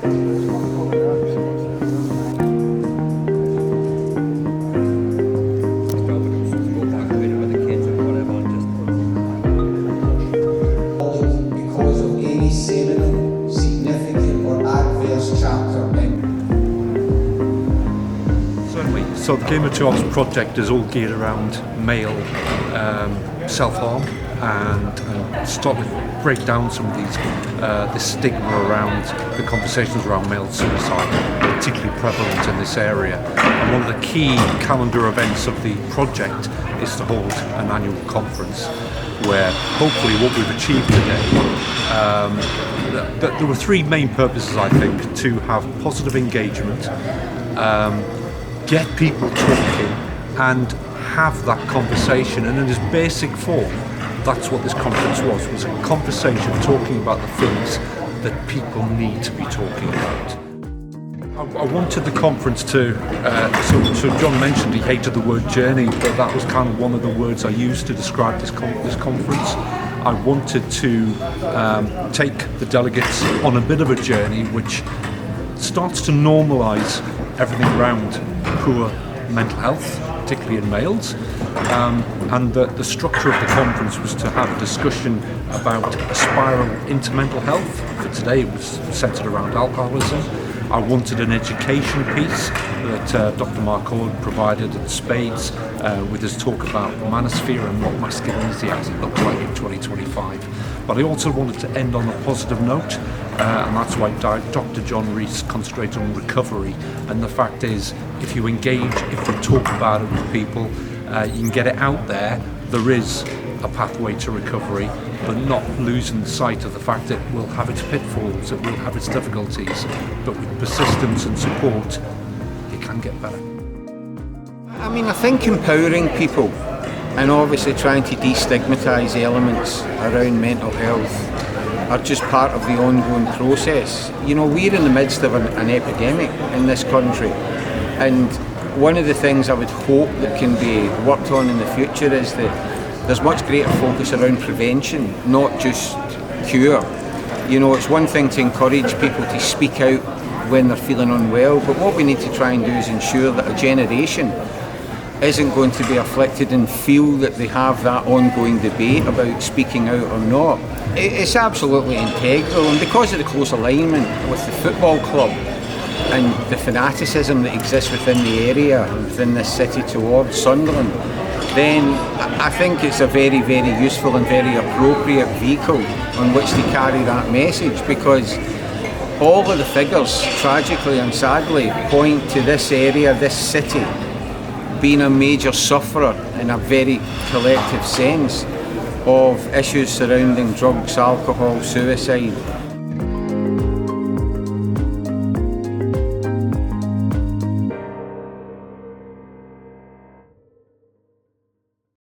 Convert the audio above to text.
Because of any seminal, significant or adverse chapter in. Certainly. So the Game of Two Halves project is all geared around male self-harm and start to break down some of these the stigma around the conversations around male suicide, particularly prevalent in this area. And one of the key calendar events of the project is to hold an annual conference where hopefully what we've achieved today, there were three main purposes, I think: to have positive engagement, get people talking and have that conversation, and in its basic form that's what this conference was a conversation talking about the things that people need to be talking about. I wanted the conference to, so John mentioned he hated the word journey, but that was kind of one of the words I used to describe this conference. I wanted to take the delegates on a bit of a journey which starts to normalise everything around poor mental health, particularly in males, and the structure of the conference was to have a discussion about a spiral into mental health. For today it was centred around alcoholism. I wanted an education piece that Dr. Mark Ord provided at Spades with his talk about the manosphere and what masculinity actually looks like in 2025. But I also wanted to end on a positive note, and that's why Dr. John Rees concentrated on recovery. And the fact is, if you engage, if you talk about it with people, you can get it out there. There is a pathway to recovery, but not losing sight of the fact that it will have its pitfalls, it will have its difficulties, but with persistence and support, it can get better. I mean, I think empowering people and obviously trying to destigmatise elements around mental health are just part of the ongoing process. You know, we're in the midst of an epidemic in this country, and one of the things I would hope that can be worked on in the future is that there's much greater focus around prevention, not just cure. You know, it's one thing to encourage people to speak out when they're feeling unwell, but what we need to try and do is ensure that a generation isn't going to be afflicted and feel that they have that ongoing debate about speaking out or not. It's absolutely integral, and because of the close alignment with the football club and the fanaticism that exists within the area and within this city towards Sunderland, then I think it's a very, very useful and very appropriate vehicle on which to carry that message, because all of the figures, tragically and sadly, point to this area, this city, being a major sufferer in a very collective sense of issues surrounding drugs, alcohol, suicide,